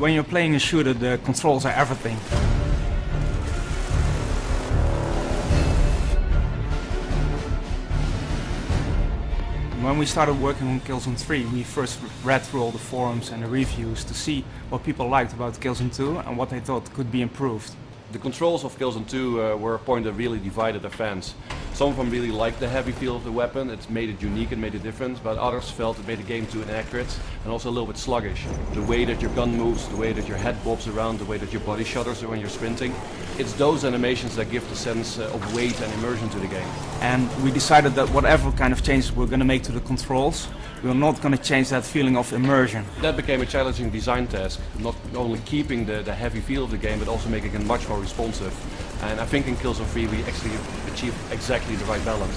When you're playing a shooter, the controls are everything. When we started working on Killzone 3, we first read through all the forums and the reviews to see what people liked about Killzone 2 and what they thought could be improved. The controls of Killzone 2 were a point that really divided the fans. Some of them really liked the heavy feel of the weapon, it made it unique and made a difference, but others felt it made the game too inaccurate and also a little bit sluggish. The way that your gun moves, the way that your head bobs around, the way that your body shudders when you're sprinting, it's those animations that give the sense of weight and immersion to the game. And we decided that whatever kind of changes we're going to make to the controls, we're not going to change that feeling of immersion. That became a challenging design task, not only keeping the heavy feel of the game, but also making it much more responsive. And I think in Killzone 3 we actually achieved exactly the right balance.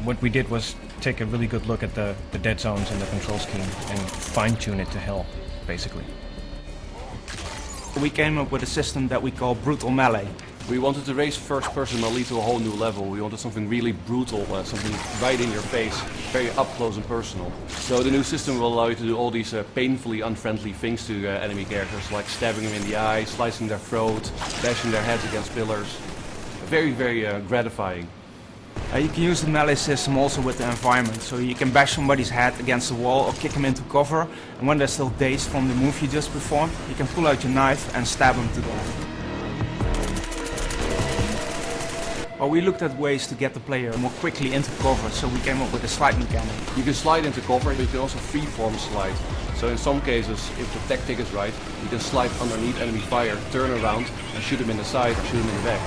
What we did was take a really good look at the dead zones and the control scheme and fine-tune it to hell, basically. We came up with a system that we call brutal melee. We wanted to raise first-person melee to a whole new level. We wanted something really brutal, something right in your face, very up close and personal. So the new system will allow you to do all these painfully unfriendly things to enemy characters, like stabbing them in the eye, slicing their throat, bashing their heads against pillars. Very, very gratifying. You can use the melee system also with the environment, so you can bash somebody's head against the wall or kick them into cover, and when they're still dazed from the move you just performed, you can pull out your knife and stab them to death. Well, we looked at ways to get the player more quickly into cover, so we came up with a slide mechanic. You can slide into cover, but you can also freeform slide. So in some cases, if the tactic is right, you can slide underneath enemy fire, turn around, and shoot them in the side or shoot them in the back.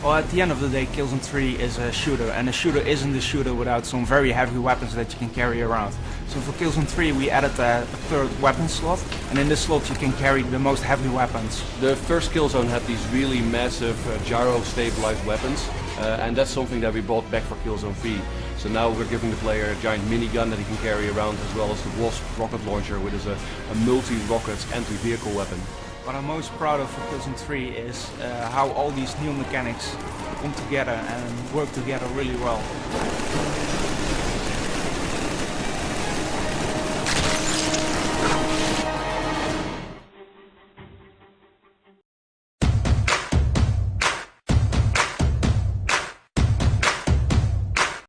Well, at the end of the day, Killzone 3 is a shooter, and a shooter isn't a shooter without some very heavy weapons that you can carry around. So for Killzone 3 we added a third weapon slot, and in this slot you can carry the most heavy weapons. The first Killzone had these really massive gyro-stabilized weapons, and that's something that we brought back for Killzone 3. So now we're giving the player a giant minigun that he can carry around, as well as the Wasp rocket launcher, which is a multi-rocket anti-vehicle weapon. What I'm most proud of for Killzone 3 is how all these new mechanics come together and work together really well.